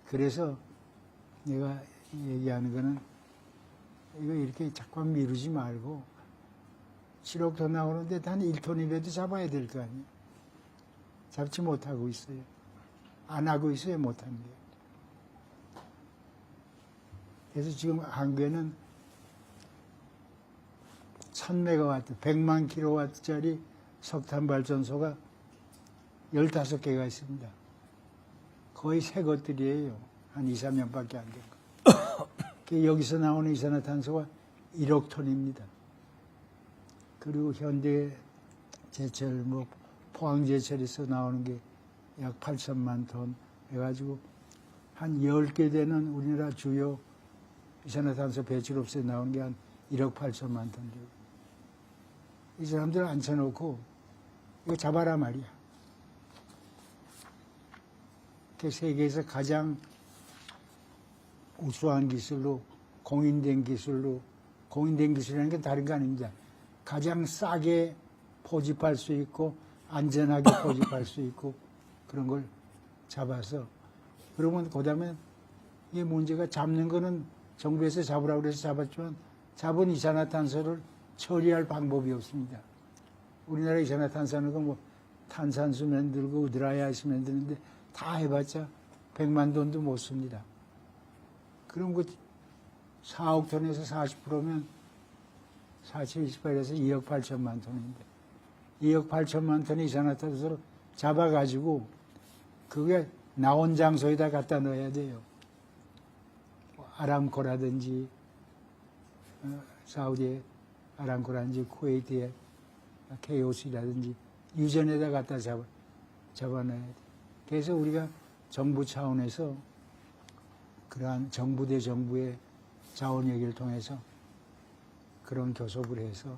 그래서 내가 얘기하는 거는 이거 이렇게 자꾸 미루지 말고 7억 톤 나오는데 단 1톤이라도 잡아야 될 거 아니에요. 잡지 못하고 있어요. 안 하고 있어요, 못한 게. 그래서 지금 한국에는 1000메가와트, 100만 킬로와트짜리 석탄 발전소가 15개가 있습니다. 거의 새 것들이에요. 한 2, 3년밖에 안 된 거. 여기서 나오는 이산화탄소가 1억 톤입니다. 그리고 현대 제철, 포항제철에서 나오는 게 약 8천만 톤 해가지고 한 10개 되는 우리나라 주요 이산화탄소 배출업소에 나오는 게 한 1억 8천만 톤 되고. 이 사람들 앉혀놓고 이거 잡아라 말이야. 세계에서 가장 우수한 기술로 공인된 기술이라는 게 다른 거 아닙니다. 가장 싸게 포집할 수 있고 안전하게 포집할 수 있고 그런 걸 잡아서 그러면 그다음에 이 문제가 잡는 거는 정부에서 잡으라고 그래서 잡았지만 잡은 이산화탄소를 처리할 방법이 없습니다. 우리나라 이산화탄소는 뭐 탄산수 만들고 드라이아이스 만드는데 다 해봤자 100만 돈도 못 씁니다. 그럼 그 4억 톤에서 40%면 4728에서 2억 8천만 톤인데 2억 8천만 톤의 이산화탄소를 잡아가지고 그게 나온 장소에다 갖다 넣어야 돼요. 아람코라든지 사우디의 아람코라든지 쿠웨이트의 KOC라든지 유전에다 갖다 잡아놔야 돼. 그래서 우리가 정부 차원에서 그러한 정부 대 정부의 자원 얘기를 통해서 그런 교섭을 해서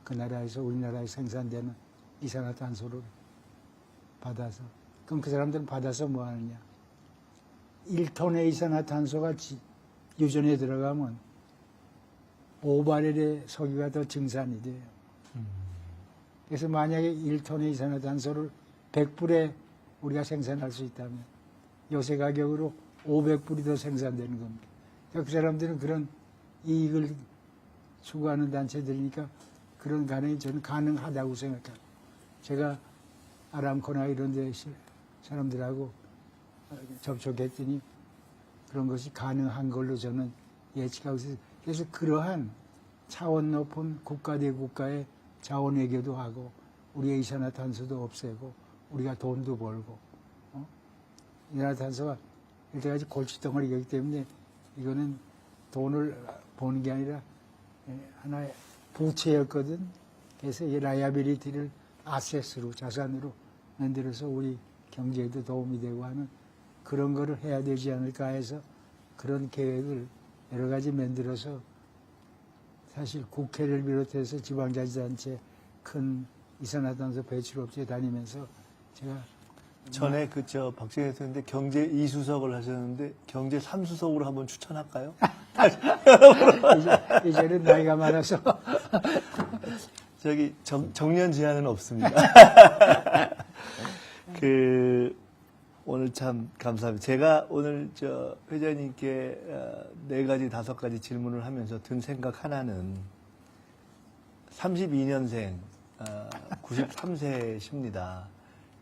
그 나라에서 우리나라에 생산되는 이산화탄소를 받아서 그럼 그 사람들은 받아서 뭐 하느냐. 1톤의 이산화탄소가 유전에 들어가면 5바렐의 석유가 더 증산이 돼요. 그래서 만약에 1톤의 이산화탄소를 100불에 우리가 생산할 수 있다면 요새 가격으로 500불이 더 생산되는 겁니다. 그 사람들은 그런 이익을 추구하는 단체들이니까 그런 가능이 저는 가능하다고 생각합니다. 제가 아람코나 이런 데 사람들하고 접촉했더니 그런 것이 가능한 걸로 저는 예측하고 있어요. 그래서 그러한 차원 높은 국가 대 국가의 자원 외교도 하고 우리의 이산화탄소도 없애고 우리가 돈도 벌고 이산화탄소가 이때까지 골칫덩어리이기 때문에 이거는 돈을 버는 게 아니라 하나의 부채였거든. 그래서 이 라이어빌리티를 아세스로 자산으로 만들어서 우리 경제에도 도움이 되고 하는 그런 거를 해야 되지 않을까 해서 그런 계획을 여러 가지 만들어서 사실 국회를 비롯해서 지방자치단체 큰 이산화탄소 배출업체 다니면서 제가 전에 박정희 대통령인데 경제 2수석을 하셨는데 경제 3수석으로 한번 추천할까요? 이제는 나이가 많아서 저기 정년 제한은 없습니다. 오늘 참 감사합니다. 제가 오늘 회장님께 4가지, 5가지 질문을 하면서 든 생각 하나는 32년생 93세십니다.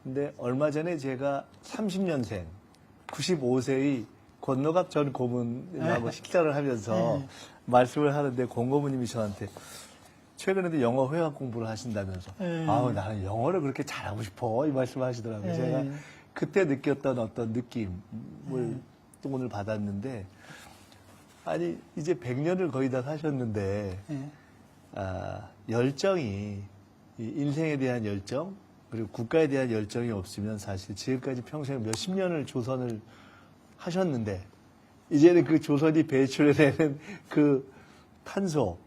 근데 얼마 전에 제가 30년생 95세의 권노갑 전 고문하고 식사를 하면서 말씀을 하는데 권 고문님이 저한테 최근에도 영어 회화 공부를 하신다면서 아우 나는 영어를 그렇게 잘하고 싶어 이 말씀을 하시더라고요. 제가 그때 느꼈던 어떤 느낌을 또 오늘 받았는데 아니 이제 100년을 거의 다 사셨는데 열정이 인생에 대한 열정 그리고 국가에 대한 열정이 없으면 사실 지금까지 평생 몇십 년을 조선을 하셨는데 이제는 그 조선이 배출해내는 그 탄소에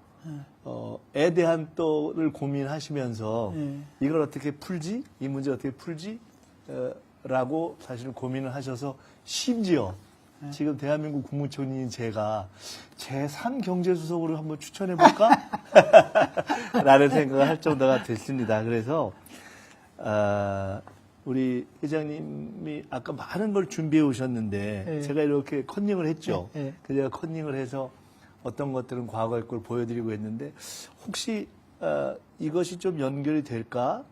대한 또를 고민하시면서 이걸 어떻게 풀지? 이 문제 어떻게 풀지? 라고 사실은 고민을 하셔서 심지어 지금 대한민국 국무총리인 제가 제3경제수석으로 한번 추천해볼까? 라는 생각을 할 정도가 됐습니다. 그래서 우리 회장님이 아까 많은 걸 준비해 오셨는데 제가 이렇게 컨닝을 했죠. 그래서 제가 컨닝을 해서 어떤 것들은 과거의 걸 보여드리고 했는데 혹시 이것이 좀 연결이 될까?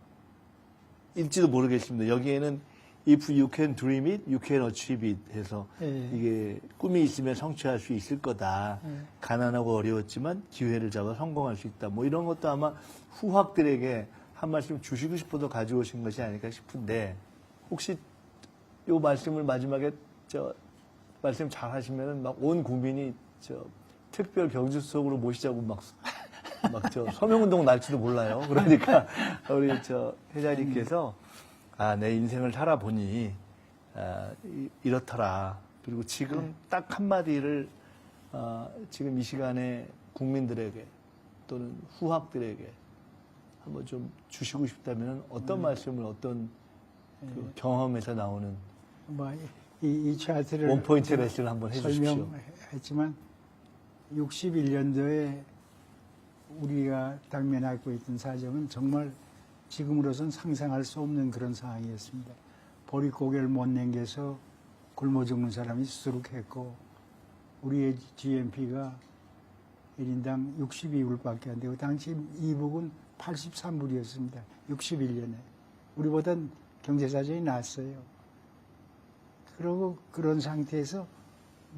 일지도 모르겠습니다. 여기에는 If you can dream it, you can achieve it 해서 이게 꿈이 있으면 성취할 수 있을 거다. 가난하고 어려웠지만 기회를 잡아 성공할 수 있다. 뭐 이런 것도 아마 후학들에게 한 말씀 주시고 싶어서 가져오신 것이 아닐까 싶은데 혹시 요 말씀을 마지막에 말씀 잘 하시면은 막 온 국민이 특별 경제수석으로 모시자고 막 서명운동 날지도 몰라요. 그러니까 우리 회장님께서 내 인생을 살아보니 이렇더라. 그리고 지금 딱 한마디를 지금 이 시간에 국민들에게 또는 후학들에게 한번 좀 주시고 싶다면 어떤 말씀을 어떤 그 경험에서 나오는 이 차트를 원포인트 레슨을 한번 해주십시오. 설명했지만 61년도에 우리가 당면하고 있던 사정은 정말 지금으로선 상상할 수 없는 그런 상황이었습니다. 보릿고개를 못 남겨서 굶어 죽는 사람이 수두룩했고 우리의 GNP가 1인당 62불밖에 안 되고 당시 이북은 83불이었습니다. 61년에. 우리보단 경제사정이 나았어요. 그리고 그런 상태에서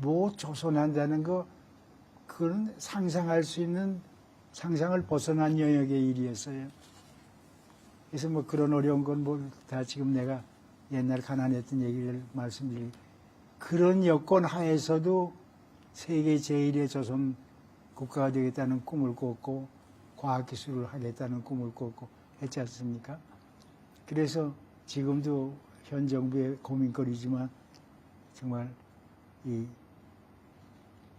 뭐 조선한다는 거 그건 상상할 수 있는 상상을 벗어난 영역의 일이었어요. 그래서 뭐 그런 어려운 건 뭐 다 지금 내가 옛날 가난했던 얘기를 말씀드릴 그런 여건 하에서도 세계 제1의 조선 국가가 되겠다는 꿈을 꿨고 과학기술을 하겠다는 꿈을 꿨고 했지 않습니까? 그래서 지금도 현 정부의 고민거리지만 정말 이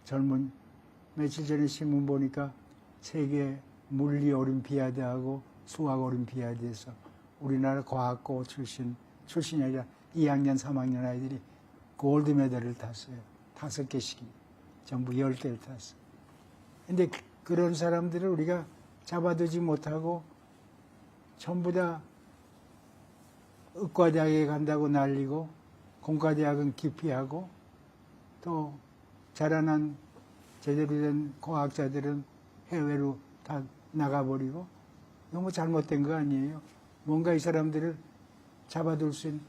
젊은 며칠 전에 신문 보니까 세계 물리 올림피아드하고 수학 올림피아드에서 우리나라 과학고 출신이 아니라 2학년, 3학년 아이들이 골드 메달을 탔어요. 5개씩. 전부 10개를 탔어요. 근데 그런 사람들을 우리가 잡아두지 못하고 전부 다 의과대학에 간다고 날리고 공과대학은 기피하고 또 자라난 제대로 된 과학자들은 해외로 다 나가버리고 너무 잘못된 거 아니에요? 뭔가 이 사람들을 잡아둘 수 있는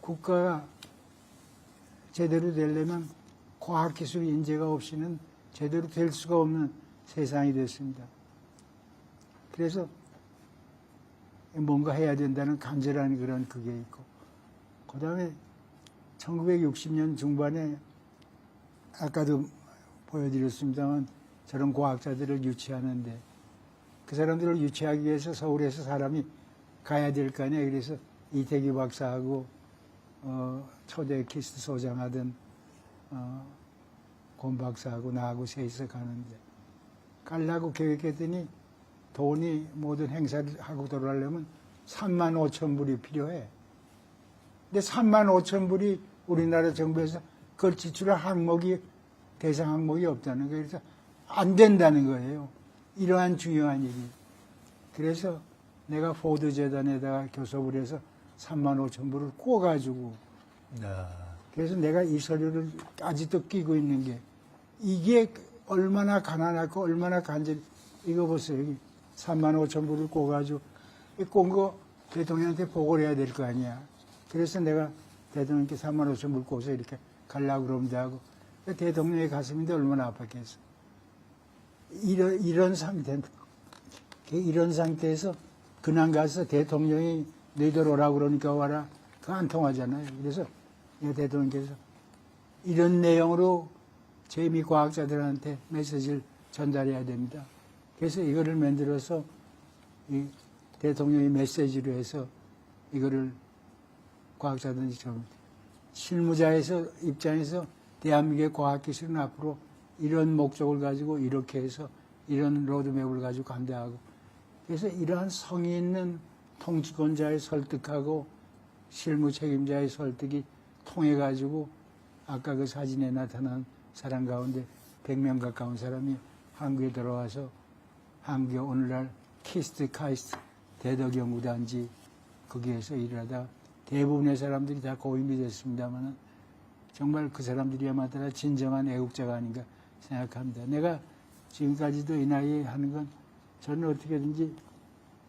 국가가 제대로 되려면 과학기술 인재가 없이는 제대로 될 수가 없는 세상이 됐습니다. 그래서 뭔가 해야 된다는 간절한 그런 그게 있고, 그 다음에 1960년 중반에 아까도 보여드렸습니다만 저런 과학자들을 유치하는데 그 사람들을 유치하기 위해서 서울에서 사람이 가야 될 거 아니에요. 그래서 이태기 박사하고 초대 키스트 소장하던 권 박사하고 나하고 셋이서 가는데 가려고 계획했더니 돈이 모든 행사를 하고 돌아가려면 3만 5천 불이 필요해. 근데 3만 5천 불이 우리나라 정부에서 그걸 지출할 항목이 대상 항목이 없다는 거예요. 그래서 안 된다는 거예요. 이러한 중요한 일이. 그래서 내가 포드 재단에다가 교섭을 해서 3만 5천 불을 꿔가지고 그래서 내가 이 서류를 아직도 끼고 있는 게 이게 얼마나 가난하고 얼마나 간절히 이거 보세요. 여기 3만 5천 불을 꿔가지고 꼰 거 대통령한테 보고를 해야 될 거 아니야. 그래서 내가 대통령께 3만 5천 불 꿔서 이렇게 가려고 그럽니다 하고 대통령의 가슴인데 얼마나 아팠겠어. 이런 상태에서 그냥 가서 대통령이 너희들 오라고 그러니까 와라. 그거 안 통하잖아요. 그래서 대통령께서 이런 내용으로 재미 과학자들한테 메시지를 전달해야 됩니다. 그래서 이거를 만들어서 이 대통령이 메시지로 해서 이거를 과학자들이 좀 실무자에서 입장에서 대한민국의 과학기술은 앞으로 이런 목적을 가지고 이렇게 해서 이런 로드맵을 가지고 간다 하고 그래서 이러한 성의 있는 통치권자의 설득하고 실무 책임자의 설득이 통해 가지고 아까 그 사진에 나타난 사람 가운데 100명 가까운 사람이 한국에 들어와서 한국의 오늘날 키스트 카이스트 대덕연구단지 거기에서 일을 하다 대부분의 사람들이 다 고임이 됐습니다만 정말 그 사람들이야말로 진정한 애국자가 아닌가 생각합니다. 내가 지금까지도 이 나이에 하는 건 저는 어떻게든지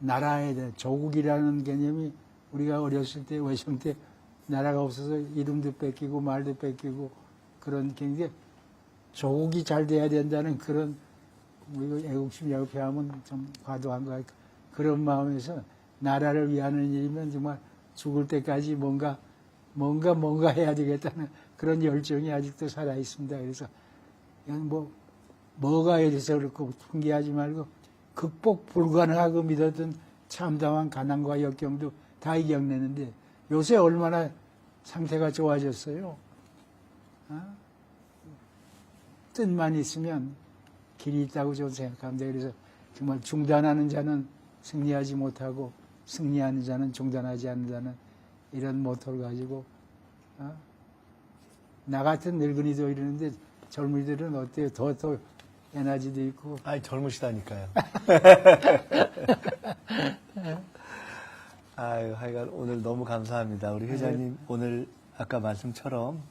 나라에 대한 조국이라는 개념이 우리가 어렸을 때 외정 때 나라가 없어서 이름도 뺏기고 말도 뺏기고 그런 게 조국이 잘 돼야 된다는 그런 우리가 애국심이라고 표하면 좀 과도한 것 같고 그런 마음에서 나라를 위하는 일이면 정말 죽을 때까지 뭔가 해야 되겠다는 그런 열정이 아직도 살아 있습니다. 그래서 뭐가 이래서 그렇고 풍기하지 말고 극복 불가능하고 믿었던 참담한 가난과 역경도 다 이겨내는데 요새 얼마나 상태가 좋아졌어요. 뜻만 있으면 길이 있다고 저는 생각합니다. 그래서 정말 중단하는 자는 승리하지 못하고 승리하는 자는 중단하지 않는다는 이런 모토를 가지고 나 같은 늙은이도 이러는데 젊은이들은 어때요? 더 에너지도 있고. 아니 젊으시다니까요. 아유, 하여간 오늘 너무 감사합니다. 우리 회장님 오늘 아까 말씀처럼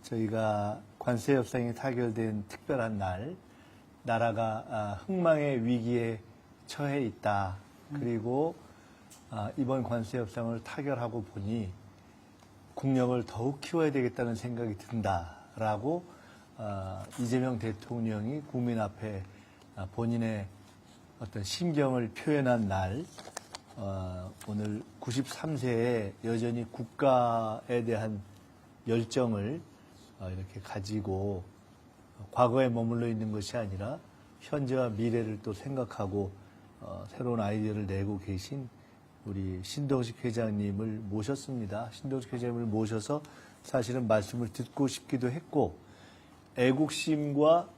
저희가 관세 협상이 타결된 특별한 날, 나라가 흥망의 위기에 처해 있다. 그리고 이번 관세 협상을 타결하고 보니 국력을 더욱 키워야 되겠다는 생각이 든다라고 이재명 대통령이 국민 앞에 본인의 어떤 심경을 표현한 날, 오늘 93세에 여전히 국가에 대한 열정을 이렇게 가지고 과거에 머물러 있는 것이 아니라 현재와 미래를 또 생각하고 새로운 아이디어를 내고 계신 우리 신동식 회장님을 모셨습니다. 신동식 회장님을 모셔서 사실은 말씀을 듣고 싶기도 했고 애국심과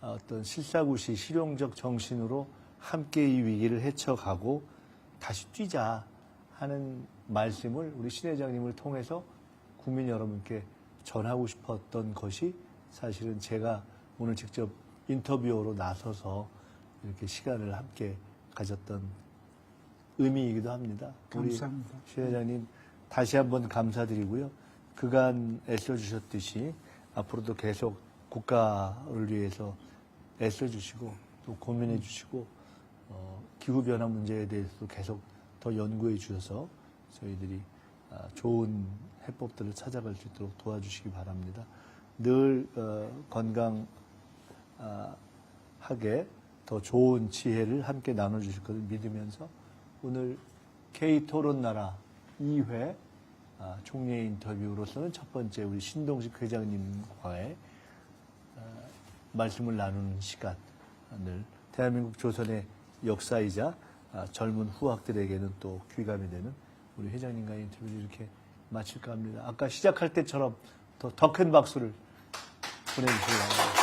어떤 실사구시 실용적 정신으로 함께 이 위기를 헤쳐가고 다시 뛰자 하는 말씀을 우리 신 회장님을 통해서 국민 여러분께 전하고 싶었던 것이 사실은 제가 오늘 직접 인터뷰로 나서서 이렇게 시간을 함께 가졌던 의미이기도 합니다. 감사합니다. 우리 신 회장님 다시 한번 감사드리고요. 그간 애써주셨듯이 앞으로도 계속 국가를 위해서 애써주시고 또 고민해주시고 기후변화 문제에 대해서도 계속 더 연구해 주셔서 저희들이 좋은 해법들을 찾아갈 수 있도록 도와주시기 바랍니다. 늘 건강 하게 더 좋은 지혜를 함께 나눠주실 것을 믿으면서 오늘 K토론나라 2회 총회 인터뷰로서는 첫 번째 우리 신동식 회장님과의 말씀을 나누는 시간을 대한민국 조선의 역사이자 젊은 후학들에게는 또 귀감이 되는 우리 회장님과의 인터뷰를 이렇게 마칠까 합니다. 아까 시작할 때처럼 더 큰 박수를 보내주시기 바랍니다.